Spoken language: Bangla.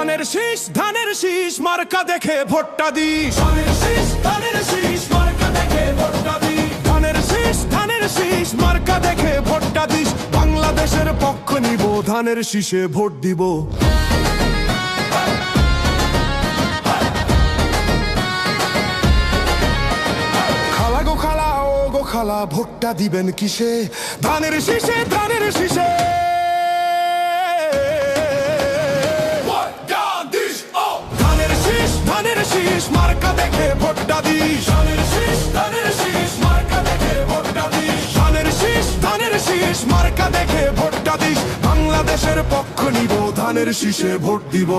ধানের শীষ মার্কা দেখে ভোটটা দিস। ধানের শীষ মার্কা দেখে ভোটটা দিস। ধানের শীষ মার্কা দেখে ভোটটা দিস। বাংলাদেশের পক্ষ নিব, ধানের শীষে ভোট দিব। খালা গো খালা, ও গো খালা, ভোটটা দিবেন কিসে? ধানের শীষে, ধানের শীষে। ধানের শীষ মার্কা দেখে ভোটটা দিস। ধানের শীষ মার্কা দেখে ভোটটা দিস। ধানের শীষ মার্কা দেখে ভোটটা দিস। বাংলাদেশের পক্ষ নিব, ধানের শীষে ভোট দিব।